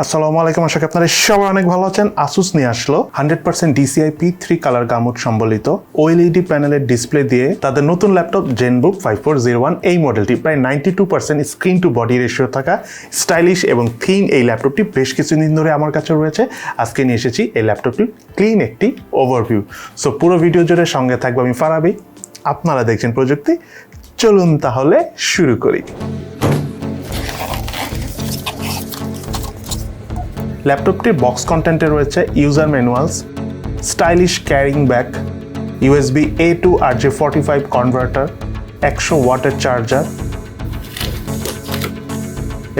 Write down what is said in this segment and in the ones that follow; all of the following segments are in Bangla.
আসসালামু আলাইকুম, আশা করি আপনারা সবাই অনেক ভালো আছেন। আসুস নিয়ে আসলো 100% DCI P3 কালার গামুট সম্বলিত OLED প্যানেলের ডিসপ্লে দিয়ে তাদের নতুন ল্যাপটপ Zenbook 5401 এই মডেলটি প্রায় 92% স্ক্রিন টু বডি রেশিও থাকা স্টাইলিশ এবং থিন এই ল্যাপটপটি বেশ কিছুদিন ধরে আমার কাছে রয়েছে। আজকে নিয়ে এসেছি এই ল্যাপটপটির ক্লিন একটি ওভারভিউ। সো পুরো ভিডিও জুড়ে সঙ্গে থাকবো আমি ফারাবি, আপনারা দেখছেন প্রযুক্তি। চলুন তাহলে শুরু করি। ল্যাপটপটির বক্স কন্টেন্টে রয়েছে user manuals, stylish carrying bag, USB A to RJ45 converter, 100 ওয়াটের চার্জার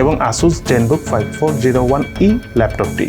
এবং Asus Zenbook 5401e ল্যাপটপটি।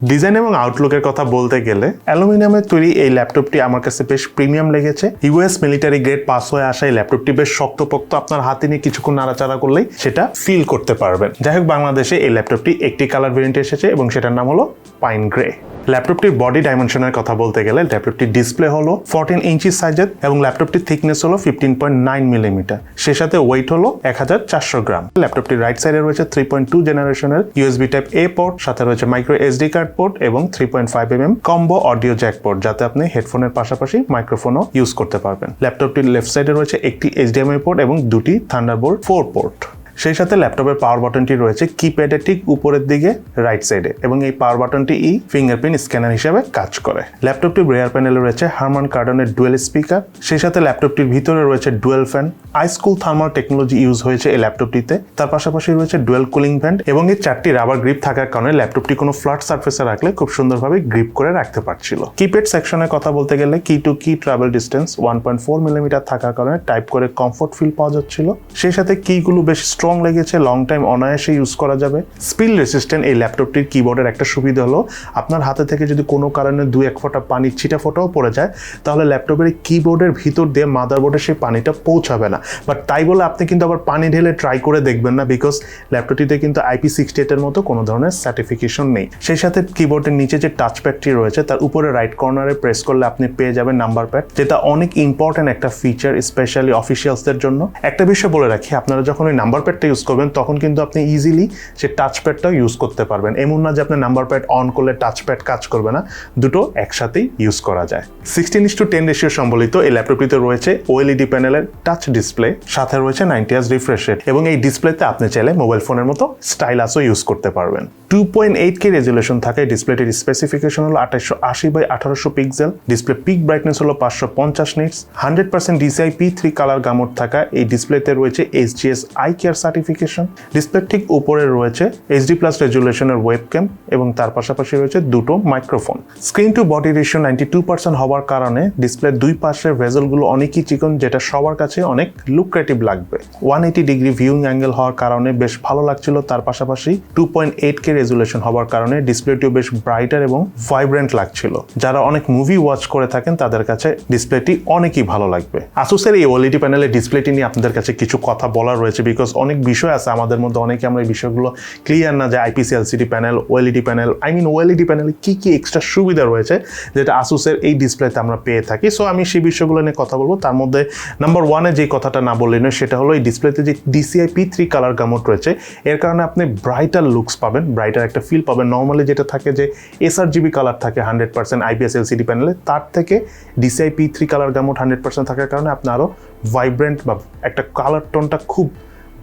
ডিজাইন এবং আউটলুকের কথা বলতে গেলে অ্যালুমিনিয়ামের তৈরি এই ল্যাপটপটি আমার কাছে বেশ প্রিমিয়াম লেগেছে। US মিলিটারি গ্রেড পাস হয়ে আসা এই ল্যাপটপটি বেশ শক্তপোক্ত, আপনার হাতে নিয়ে কিছুক্ষণ নাড়াচাড়া করলেই সেটা ফিল করতে পারবেন। যাই হোক, বাংলাদেশে এই ল্যাপটপটি একটি কালার ভেরিয়েন্টে এসেছে এবং সেটার নাম হলো পাইন গ্রে। ল্যাপটপটির বডি ডাইমেনশনের কথা বলতে গেলে ল্যাপটপটির ডিসপ্লে হলো 14 ইঞ্চি সাইজের এবং ল্যাপটপটির থিকনেস হলো 15.9 মিলিমিটার। সে সাথে ওয়েট হলো 1400 গ্রাম। ল্যাপটপটির রাইট সাইডে রয়েছে 3.2 জেনারেশনের USB টাইপ A পোর্ট, সাথে রয়েছে মাইক্রো SD কার্ড পোর্ট এবং 3.5mm combo audio Jack port, যাতে আপনি হেডফোনের পাশাপাশি মাইক্রোফোনও ইউজ করতে পারবেন। ল্যাপটপটির লেফট সাইডে রয়েছে একটি HDMI পোর্ট এবং দুটি থান্ডারবোল্ট 4 পোর্ট। সেই সাথে ল্যাপটপের পাওয়ার বাটনটি রয়েছে কিপ্যাডের ঠিক উপরের দিকে রাইট সাইডে এবং এই পাওয়ার বাটনটি ফিঙ্গারপ্রিন্ট স্ক্যানার হিসেবে কাজ করে। ল্যাপটপটির রেয়ার প্যানেলে রয়েছে হারমান কার্ডনের ডুয়েল স্পিকার। সেই সাথে ল্যাপটপটির ভিতরে রয়েছে dual fan, আইসকুল thermal technology use হয়েছে এই ল্যাপটপটিতে। তার পাশাপাশি রয়েছে ডুয়েল কুলিং ভেন্ট এবং এই 4টি রাবার গ্রিপ থাকার কারণে ল্যাপটপটি কোনো ফ্ল্যাট সারফেসে রাখলে খুব সুন্দরভাবে গ্রিপ করে রাখতে পারছিল। কিপ্যাড সেকশনের কথা বলতে গেলে কি টু কি ট্রাভেল ডিস্টেন্স 1.4 মিলিমিটার থাকার কারণে টাইপ করে কমফোর্ট ফিল পাওয়া যাচ্ছিল। সেই সাথে কিগুলো বেশ স্ট্রং লেগেছে, লং টাইম অনায়াসে ইউজ করা যাবে। স্পিল রেসিস্ট্যান্ট এই ল্যাপটপটির কিবোর্ডের একটা সুবিধা হলো আপনার হাতে থেকে যদি কোনো কারণে 2-1 ফোঁটা পানির ছিটা ফোটাও পড়ে যায় তাহলে ল্যাপটপের কিবোর্ডের ভিতর দিয়ে মাদারবোর্ডে সেই পানিটা পৌঁছাবে না। বাট তাই বলে আপনি কিন্তু আবার পানি ঢেলে ট্রাই করে দেখবেন না, বিকজ ল্যাপটপটিতে কিন্তু IP68 এর মতো কোনো ধরনের সার্টিফিকেশন নেই। সেই সাথে কিবোর্ডের নিচে যে টাচপ্যাডটি রয়েছে তার উপরে রাইট কর্নারে প্রেস করলে আপনি পেয়ে যাবেন নাম্বার প্যাড, যেটা অনেক ইম্পর্টেন্ট একটা ফিচার স্পেশালি অফিসিয়ালসদের জন্য। একটা বিষয় বলে রাখি, আপনারা যখন ওই নাম্বার প্যাডটা ইউজ করবেন তখন কিন্তু আপনি ইজিলি সে টাচপ্যাডটাও ইউজ করতে পারবেন। এমন না যে আপনি নাম্বার প্যাড অন করলে টাচপ্যাড কাজ করবে না, দুটো একসাথেই ইউজ করা যায়। 16:10 রেশিও সম্বলিত এই ল্যাপটপটিতে রয়েছে OLED প্যানেলের টাচ ডিসপ্লে, সাথে রয়েছে 90Hz রিফ্রেশ রেট এবং এই ডিসপ্লেতে আপনি চাইলে মোবাইল ফোনের মতো স্টাইলাসও ইউজ করতে পারবেন। 2.8K রেজুলেশন থাকে ডিসপ্লেটির। স্পেসিফিকেশন হলো 2880x1800 pixel. Display pick brightness হলো 550 নিটস। 100% DCI P3 কালার গামুট থাকা এই ডিসপ্লেতে রয়েছে HGS আই কেয়ার সার্টিফিকেশন। ডিসপ্লের ঠিক উপরে রয়েছে HD+ রেজুলেশনের ওয়েবক্যাম এবং তার পাশাপাশি রয়েছে দুটো microphone. Screen to body ratio 92% হওয়ার কারণে ডিসপ্লের দুই পাশের ভেজেলগুলো অনেকই চিকন, যেটা সবার কাছে অনেক লুক্রেটিভ লাগবে। 180 ডিগ্রি ভিউইং অ্যাঙ্গেল হওয়ার কারণে বেশ ভালো লাগছিল। তার পাশাপাশি 2.8K রেজুলেশন হওয়ার কারণে ডিসপ্লেটিও বেশ ব্রাইটার এবং ভাইব্রেন্ট লাগছিল। যারা অনেক মুভি ওয়াচ করে থাকেন তাদের কাছে ডিসপ্লেটি অনেকই ভালো লাগবে। আসুসের এই OLED প্যানেলের ডিসপ্লেটি নিয়ে আপনাদের কাছে কিছু কথা বলার রয়েছে, বিকজ অনেক বিষয় আছে আমাদের মধ্যে, অনেকে আমরা এই বিষয়গুলো ক্লিয়ার না যে IPS LCD panel, OLED panel, OLED প্যানেলে কি কি এক্সট্রা সুবিধা রয়েছে যেটা আসুসের এই ডিসপ্লেতে আমরা পেয়ে থাকি। সো আমি সেই বিষয়গুলো নিয়ে কথা বলবো। তার মধ্যে নাম্বার 1-এ যে কথাটা না বললেই নয়, সেটা হলো এই ডিসপ্লেতে যে DCI P3 কালার গামুট রয়েছে এর কারণে আপনি ব্রাইটার লুকস পাবেন, ব্রাইটার একটা ফিল পাবেন। নর্মালি যেটা থাকে যে sRGB কালার থাকে 100% IPS LCD প্যানেলে, তার থেকে DCI P3 কালার গামুট 100% থাকার কারণে আপনি আরো ভাইব্রেন্ট বা একটা কালার টোনটা খুব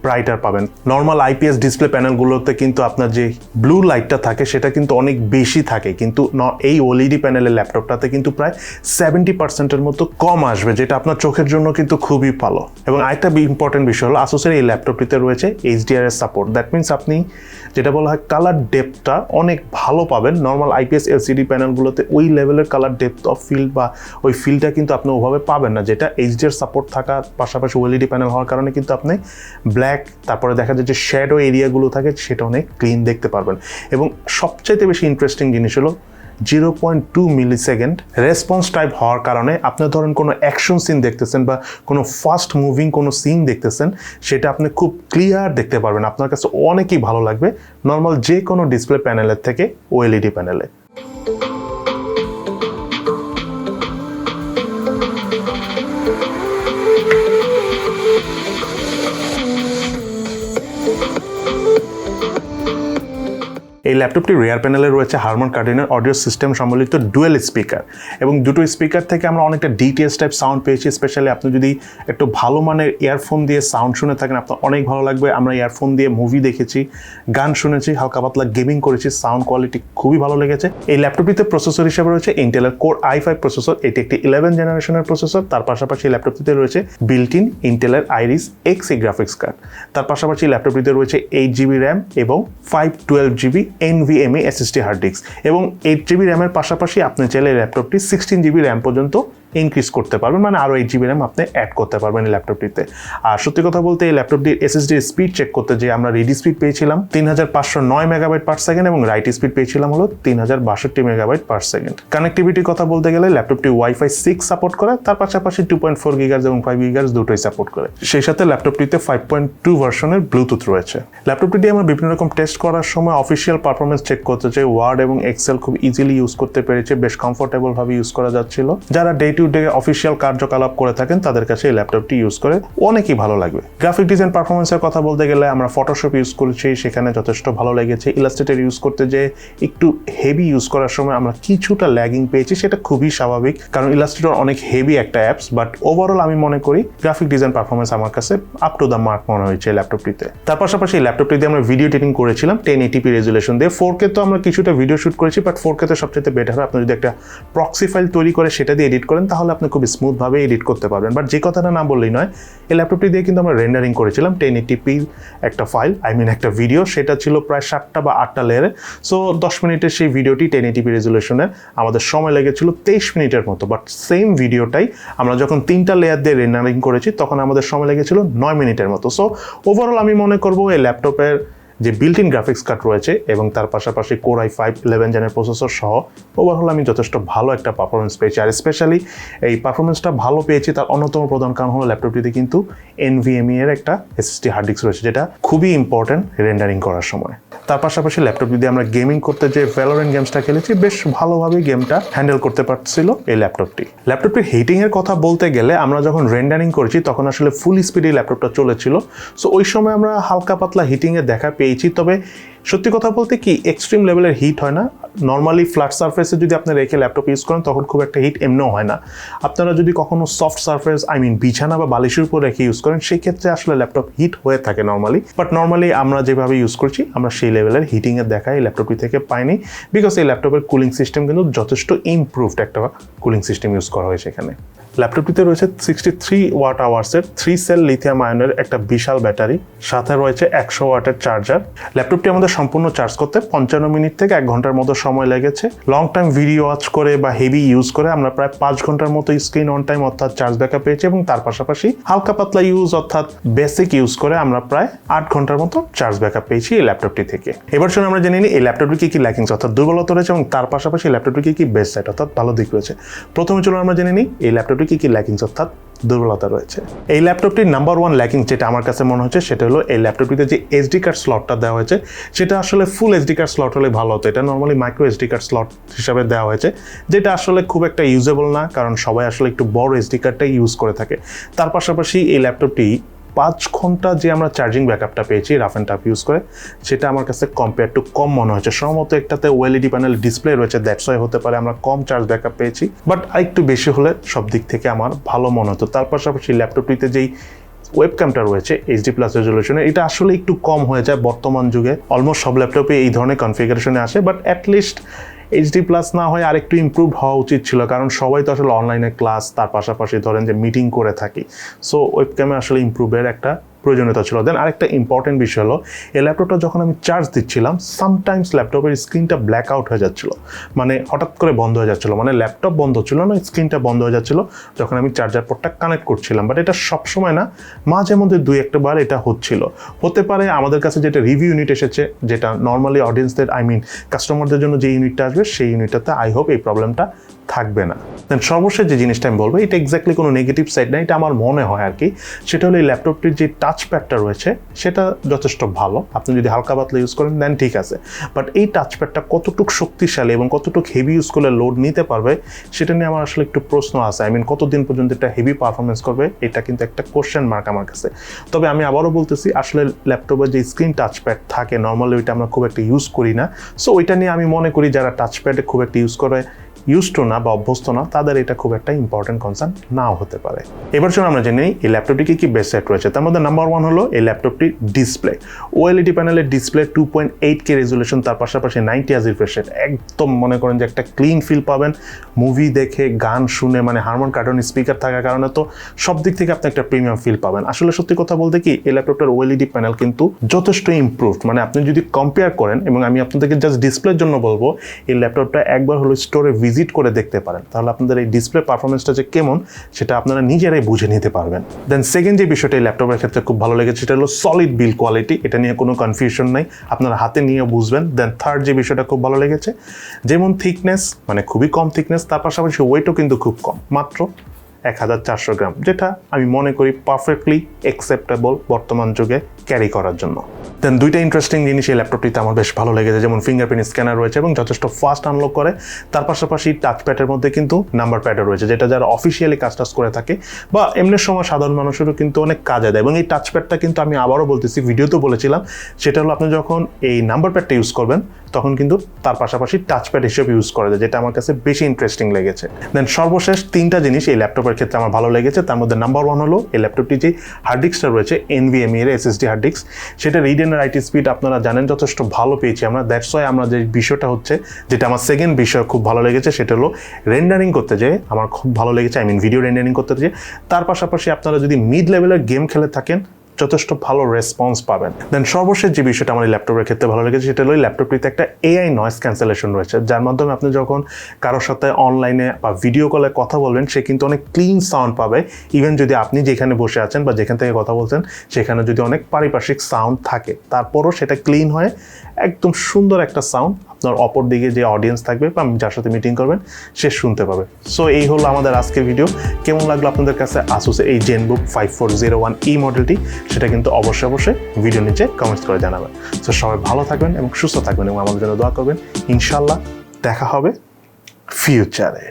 ব্রাইটার পাবেন। নর্মাল IPS ডিসপ্লে প্যানেলগুলোতে কিন্তু আপনার যে ব্লু লাইটটা থাকে সেটা কিন্তু অনেক বেশি থাকে, কিন্তু এই OLED প্যানেলের ল্যাপটপটাতে কিন্তু প্রায় 70%-এর মতো কম আসবে, যেটা আপনার চোখের জন্য কিন্তু খুবই ভালো। এবং আরেকটা ইম্পর্টেন্ট বিষয় হলো আসুসের এই ল্যাপটপটিতে রয়েছে HDR এর সাপোর্ট। দ্যাট মিনস আপনি যেটা বলা হয় কালার ডেপথটা অনেক ভালো পাবেন। নর্মাল IPS LCD প্যানেলগুলোতে ওই লেভেলের কালার ডেপথ অফ ফিল্ড বা ওই ফিলটা কিন্তু আপনি ওভাবে পাবেন না, যেটা HDR সাপোর্ট থাকার পাশাপাশি OLED প্যানেল হওয়ার কারণে কিন্তু আপনি ব্ল্যাক, তারপরে দেখা যায় যে শ্যাডো এরিয়াগুলো থাকে সেটা অনেক ক্লিন দেখতে পারবেন। এবং সবচাইতে বেশি ইন্টারেস্টিং জিনিস হলো 0.2 মিলিসেকেন্ড রেসপন্স টাইপ হওয়ার কারণে আপনি ধরেন কোনো অ্যাকশন সিন দেখতেছেন বা কোনো ফাস্ট মুভিং কোনো সিন দেখতেছেন, সেটা আপনি খুব ক্লিয়ার দেখতে পারবেন। আপনার কাছে অনেকই ভালো লাগবে নর্মাল যে কোনো ডিসপ্লে প্যানেলের থেকে OLED প্যানেলে। এই ল্যাপটপটি রিয়ার প্যানেলে রয়েছে হারমান কার্ডিনের অডিও সিস্টেম সম্বলিত ডুয়েল স্পিকার, এবং দুটো স্পিকার থেকে আমরা অনেকটা ডিটিএস টাইপ সাউন্ড পেয়েছি। স্পেশালি আপনি যদি একটু ভালো মানের ইয়ারফোন দিয়ে সাউন্ড শুনে থাকেন আপনার অনেক ভালো লাগবে। আমরা ইয়ারফোন দিয়ে মুভি দেখেছি, গান শুনেছি, হালকা পাতলা গেমিং করেছি, সাউন্ড কোয়ালিটি খুবই ভালো লেগেছে। এই ল্যাপটপটিতে প্রসেসর হিসেবে রয়েছে ইন্টেলের কোর i5 প্রসেসর, এটি একটি 11 জেনারেশনের প্রসেসর। তার পাশাপাশি ল্যাপটপটিতে রয়েছে বিল্ট ইন ইন্টেলের আইরিস এক্সি গ্রাফিক্স কার্ড। তার পাশাপাশি ল্যাপটপটিতে রয়েছে 8GB র্যাম এবং 512GB NVMe SSD hard disk, এবং 8GB র্যামের পাশাপাশি আপনি চাইলে ল্যাপটপটি 16GB র্যাম পর্যন্ত ইনক্রিজ করতে পারবেন, মানে আরও 8GB র্যাম আপনি অ্যাড করতে পারবেন এই ল্যাপটপটিতে। আর সত্যি কথা বলতে এই ল্যাপটপটির SSD স্পিড চেক করতে যে আমরা রিড স্পিড পেয়েছিলাম 3509 MB/s এবং রাইট স্পিড পেয়েছিলাম হলো 3062 MB/s। কানেক্টিভিটির কথা বলতে গেলে ল্যাপটপটি Wi-Fi 6 সাপোর্ট করে, তার পাশাপাশি 2.4 GHz এবং 5 GHz দুটোই সাপোর্ট করে। সেই সাথে ল্যাপটপটিতে 5.2 ভার্সনের ব্লুটুথ রয়েছে। ল্যাপটপটি দিয়ে আমরা বিভিন্ন রকম টেস্ট করার সময় অফিসিয়াল পারফরমেন্স চেক করতে চাই। ওয়ার্ড এবং এক্সেল খুব ইজিলি ইউজ করতে পেরেছে, বেশ কমফোর্টেবল ভাবে ইউজ করা যাচ্ছিল। যারা ডে টু ডে অফিসিয়াল কার্যকলাপ করে থাকেন তাদের কাছে এই ল্যাপটপটি ইউজ করে অনেকই ভালো লাগবে। গ্রাফিক ডিজাইন পারফরমেন্সের কথা বলতে গেলে আমরা ফটোশপ ইউজ করেছি, সেখানে যথেষ্ট ভালো লেগেছে। ইলাস্ট্রেটর ইউজ করতে যে একটু হেভি ইউজ করার সময় আমরা কিছুটা ল্যাগিং পেয়েছি, সেটা খুবই স্বাভাবিক কারণ ইলাস্ট্রেটর অনেক হেভি একটা অ্যাপস। বাট ওভারঅল আমি মনে করি গ্রাফিক ডিজাইন পারফরমেন্স আমার কাছে আপ টু দ্য মার্ক মনে হয়েছে ল্যাপটপটিতে। তার পাশাপাশি এই ল্যাপটপটি দিয়ে আমরা ভিডিও এডিটিং করেছিলাম 1080p রেজুলেশন দিয়ে। 4K তো আমরা কিছুটা ভিডিও শুট করেছি, বাট 4K তে সবচেয়ে বেটার হয় আপনি যদি একটা প্রক্সি ফাইল তৈরি করে সেটা দিয়ে এডিট করেন, তাহলে আপনি খুব স্মুথ ভাবে এডিট করতে পারবেন। বাট যে কথাটা না বললেই নয়, এই ল্যাপটপটি দিয়ে কিন্তু আমরা রেন্ডারিং করেছিলাম 1080p একটা ফাইল, একটা ভিডিও, সেটা ছিল প্রায় 7টা বা 8টা লেয়ারে। সো 10 মিনিটের সেই ভিডিওটি 1080p রেজুলেশনে আমাদের সময় লেগেছিল 23 মিনিটের মতো। বাট সেম ভিডিওটাই আমরা যখন 3টা লেয়ার দিয়ে রেন্ডারিং করেছি তখন আমাদের সময় লেগেছিল 9 মিনিটের মতো। সো ওভারঅল আমি মনে করব এই ল্যাপটপের যে বিল্ট ইন গ্রাফিক্স কার্ড রয়েছে এবং তার পাশাপাশি কোর i5 11 জেনের প্রসেসর সহ ওভারঅল আমি যথেষ্ট ভালো একটা পারফরমেন্স পেয়েছি। আর স্পেশালি এই পারফরমেন্সটা ভালো পেয়েছি তার অন্যতম প্রধান কারণ হলো ল্যাপটপটিতে কিন্তু NVMe এর একটা SSD হার্ড ডিস্ক রয়েছে, যেটা খুবই ইম্পর্টেন্ট রেন্ডারিং করার সময়। তার পাশাপাশি ল্যাপটপটি দিয়ে আমরা গেমিং করতে যে ভ্যালোরেন্ট গেমসটা খেলেছি, বেশ ভালোভাবে গেমটা হ্যান্ডেল করতে পারছিল এই ল্যাপটপটি। ল্যাপটপটির হিটিং এর কথা বলতে গেলে আমরা যখন রেন্ডারিং করেছি তখন আসলে ফুল স্পিডে ল্যাপটপটা চলেছিল। সো ওই সময় আমরা হালকা পাতলা হিটিং এর দেখা পেয়েছি, তবে সত্যি কথা বলতে কি এক্সট্রিম লেভেলের হিট হয় না। নর্মালি ফ্ল্যাট সারফেসে যদি আপনি রেখে ল্যাপটপ ইউজ করেন তখন খুব একটা হিট এমনিও হয় না। আপনারা যদি কখনো সফট সারফেস বিছানা বা বালিশের উপর রেখে ইউজ করেন সেই ক্ষেত্রে আসলে ল্যাপটপ হিট হয়ে থাকে নর্মালি। বাট নর্মালি আমরা যেভাবে ইউজ করছি আমরা সেই লেভেলের হিটিংয়ের দেখা এই ল্যাপটপটি থেকে পাইনি, বিকজ এই ল্যাপটপের কুলিং সিস্টেম কিন্তু যথেষ্ট ইমপ্রুভড একটা কুলিং সিস্টেম ইউজ করা হয়েছে এখানে। ল্যাপটপটিতে রয়েছে 63 ওয়াট আওয়ার্সের 3 সেল লিথিয়াম আয়নের একটা বিশাল ব্যাটারি, সাথে রয়েছে 100 ওয়াটের চার্জার। ল্যাপটপটি আমাদের সম্পূর্ণ চার্জ করতে 55 মিনিট থেকে 1 ঘন্টার মতো সময় লেগেছে। লং টাইম ভিডিও ওয়াচ করে বা হেভি ইউজ করে আমরা প্রায় 5 ঘন্টার মতো স্ক্রিন অন টাইম অর্থাৎ চার্জ ব্যাকআপ পেয়েছি, এবং তার পাশাপাশি হালকা পাতলা ইউজ অর্থাৎ বেসিক ইউজ করে আমরা প্রায় 8 ঘন্টার মতো চার্জ ব্যাকআপ পেয়েছি এই ল্যাপটপটি থেকে। এবার শুনে আমরা জেনে নিই এই ল্যাপটপটি কি কি ল্যাকিংস অর্থাৎ দুর্বলতা রয়েছে এবং তার পাশাপাশি ল্যাপটপটি কি কি বেস্ট সাইড অর্থাৎ ভালো দিক রয়েছে। প্রথমে চলুন আমরা জেনে নিই এই ল্যাপটপটি কি কি ল্যাকিংস অর্থাৎ দুর্বলতা রয়েছে। এই ল্যাপটপটির নাম্বার 1 ল্যাকিং যেটা আমার কাছে মনে হচ্ছে সেটা হলো এই ল্যাপটপটিতে যে SD কার্ড স্লটটা দেওয়া হয়েছে সেটা আসলে ফুল SD কার্ড স্লট হলে ভালো হতো। এটা normally micro SD card slot হিসাবে দেওয়া হয়েছে, যেটা আসলে খুব একটা ইউজেবল না, কারণ সবাই আসলে একটু বড় SD কার্ডটাই ইউজ করে থাকে। তার পাশাপাশি এই ল্যাপটপটি 5 ঘন্টা যে আমরা চার্জিং ব্যাকআপটা পেয়েছি রাফ অ্যান্ড টাফ ইউজ করে, সেটা আমার কাছে কম্পেয়ার টু কম মনে হচ্ছে। সম্ভবত একটাতে OLED প্যানেল ডিসপ্লে রয়েছে, দ্যাটস ওয়াই হতে পারে আমরা কম চার্জ ব্যাকআপ পেয়েছি, বাট আরেকটু বেশি হলে সব দিক থেকে আমার ভালো মনে হতো। তার পাশাপাশি ল্যাপটপটিতে যেই ওয়েবক্যামটা রয়েছে HD+ রেজলিউশনে, এটা আসলে একটু কম হয়ে যায় বর্তমান যুগে। অলমোস্ট সব ল্যাপটপে এই ধরনের কনফিগারেশনে আসে, বাট অ্যাটলিস্ট HD+ না হয় আর একটু ইমপ্রুভ হওয়া উচিত ছিল, কারণ সবাই তো আসলে অনলাইনে ক্লাস তার পাশাপাশি ধরেন যে মিটিং করে থাকি। সো ওয়েবক্যামে আসলে ইমপ্রুভের একটা প্রয়োজনীয়তা ছিল। দেন আরেকটা ইম্পর্টেন্ট বিষয় হলো এই ল্যাপটপটা যখন আমি চার্জ দিচ্ছিলাম সামটাইমস ল্যাপটপের স্ক্রিনটা ব্ল্যাক আউট হয়ে যাচ্ছিল, মানে হঠাৎ করে বন্ধ হয়ে যাচ্ছিল, মানে ল্যাপটপ বন্ধ ছিল না, স্ক্রিনটা বন্ধ হয়ে যাচ্ছিল যখন আমি চার্জার পোর্টটা কানেক্ট করছিলাম। বাট এটা সবসময় না, মাঝে মধ্যে 2-1 বার এটা হচ্ছিল। হতে পারে আমাদের কাছে যেটা রিভিউ ইউনিট এসেছে, যেটা নর্মালি অডিয়েন্সদের কাস্টমারদের জন্য যে ইউনিটটা আসবে সেই ইউনিটটাতে আই হোপ এই প্রবলেমটা থাকবে না। দেন সর্বশেষ যে জিনিসটা আমি বলবো, এটা এক্স্যাক্টলি কোনো নেগেটিভ সাইড না, এটা আমার মনে হয় আর কি, সেটা হলো এই ল্যাপটপটির যে টাচ প্যাডটা রয়েছে সেটা যথেষ্ট ভালো। আপনি যদি হালকা পাতলা ইউজ করেন দেন ঠিক আছে, বাট এই টাচ প্যাডটা কতটুকু শক্তিশালী এবং কতটুকু হেভি ইউজ করলে লোড নিতে পারবে সেটা নিয়ে আমার আসলে একটু প্রশ্ন আছে। কতদিন পর্যন্ত এটা হেভি পারফরমেন্স করবে, এটা কিন্তু একটা কোশ্চেন মার্ক আমার কাছে। তবে আমি আবারও বলতেছি, আসলে ল্যাপটপের যে স্ক্রিন টাচ প্যাড থাকে নর্মালি ওইটা আমরা খুব একটা ইউজ করি না। সো ওইটা নিয়ে আমি মনে করি যারা টাচ প্যাডে খুব একটা ইউজ করে, ইউজড না বা অভ্যস্ত না, তাদের এটা খুব একটা ইম্পর্টেন্ট কনসার্ন নাও হতে পারে। এবার চলুন আমরা জেনে নিই এই ল্যাপটপটি কি বেস্ট সেট রয়েছে। তার মধ্যে নাম্বার 1 হলো এই ল্যাপটপটির ডিসপ্লে। OLED প্যানেলের ডিসপ্লে 2.8K রেজুলেশন, তার পাশাপাশি 90 Hz রিফ্রেশ রেট। একদম মনে করেন যে একটা ক্লিন ফিল পাবেন। মুভি দেখে, গান শুনে, হারমোন কার্টন স্পিকার থাকার কারণে তো সব দিক থেকে আপনি একটা প্রিমিয়াম ফিল পাবেন। আসলে সত্যি কথা বলতে কি, এই ল্যাপটপটার OLED প্যানেল কিন্তু যথেষ্ট ইমপ্রুভড। আপনি যদি কম্পেয়ার করেন, এবং আমি আপনাদেরকে জাস্ট ডিসপ্লের জন্য বলবো, এই ল্যাপটপটা একবার হলো স্টোরে ভিজিট করে দেখতে পারেন, তাহলে আপনাদের এই ডিসপ্লে পারফরমেন্সটা যে কেমন সেটা আপনারা নিজেরাই বুঝে নিতে পারবেন। দেন সেকেন্ড যে বিষয়টা এই ল্যাপটপের ক্ষেত্রে খুব ভালো লেগেছে সেটা হলো সলিড বিল্ড কোয়ালিটি। এটা নিয়ে কোনো কনফিউশন নাই, আপনারা হাতে নিয়ে বুঝবেন। দেন থার্ড যে বিষয়টা খুব ভালো লেগেছে, যেমন থিকনেস, খুবই কম থিকনেস, তার পাশাপাশি ওয়েটও কিন্তু খুব কম, মাত্র 1400 গ্রাম, যেটা আমি মনে করি পারফেক্টলি অ্যাকসেপ্টেবল বর্তমান যুগে ক্যারি করার জন্য। দেন দুইটা ইন্টারেস্টিং জিনিস এই ল্যাপটপটিতে আমার বেশ ভালো লেগেছে, যেমন ফিঙ্গারপ্রিন্ট স্ক্যানার রয়েছে এবং যথেষ্ট ফাস্ট আনলক করে, তার পাশাপাশি টাচ প্যাডের মধ্যে কিন্তু নাম্বার প্যাডও রয়েছে, যেটা যারা অফিসিয়ালি কাজ করে থাকে বা এমনির সময় সাধারণ মানুষেরও কিন্তু অনেক কাজে দেয়। এবং এই টাচ প্যাডটা কিন্তু আমি আবারও বলতেছি, ভিডিওতেও বলেছিলাম, সেটা হলো আপনি যখন এই নাম্বার প্যাডটা ইউজ করবেন তখন কিন্তু তার পাশাপাশি টাচ প্যাড হিসেবে ইউজ করা যায়, যেটা আমার কাছে বেশি ইন্টারেস্টিং লেগেছে। দেন সর্বশেষ তিনটা জিনিস এই ল্যাপটপের ক্ষেত্রে আমার ভালো লেগেছে। তার মধ্যে নাম্বার 1 হলো এই ল্যাপটপটি যে হার্ড ডিস্কটা রয়েছে NVMe এর SSD হার্ড ডিস্ক, সেটা রিড এন্ড রাইট স্পিড আপনারা জানেন যথেষ্ট ভালো পেয়েছি আমরা। দ্যাটস ওয়াই আমরা যে বিষয়টা হচ্ছে, যেটা আমার সেকেন্ড বিষয় খুব ভালো লেগেছে, সেটা হলো রেন্ডারিং করতে যে আমার খুব ভালো লেগেছে, ভিডিও রেন্ডারিং করতে যে। তার পাশাপাশি আপনারা যদি মিড লেভেলের গেম খেলে থাকেন যথেষ্ট ভালো রেসপন্স পাবেন। দেন সর্বশেষ যে বিষয়টা আমার ল্যাপটপের ক্ষেত্রে ভালো লেগেছে সেটা হলো ল্যাপটপটিতে একটা AI নয়েজ ক্যান্সেলেশন রয়েছে, যার মাধ্যমে আপনি যখন কারোর সাথে অনলাইনে বা ভিডিও কলে কথা বলবেন সে কিন্তু অনেক ক্লিন সাউন্ড পাবে। ইভেন যদি আপনি যেখানে বসে আছেন বা যেখান থেকে কথা বলছেন সেখানে যদি অনেক পারিপার্শ্বিক সাউন্ড থাকে, তারপরও সেটা ক্লিন হয়ে একদম সুন্দর একটা সাউন্ড আপনার অপর দিকে যে অডিয়েন্স থাকবে বা যার সাথে মিটিং করবেন সে শুনতে পাবে। সো এই হলো আমাদের আজকের ভিডিও। কেমন লাগলো আপনাদের কাছে আসুসের এই Zenbook 5401e মডেলটি, সেটা কিন্তু অবশ্যই ভিডিও নিচে কমেন্টস করে জানাবেন। সো সবাই ভালো থাকবেন এবং সুস্থ থাকবেন এবং আমাদের জন্য দোয়া করবেন। ইনশাল্লাহ দেখা হবে ফিউচারে।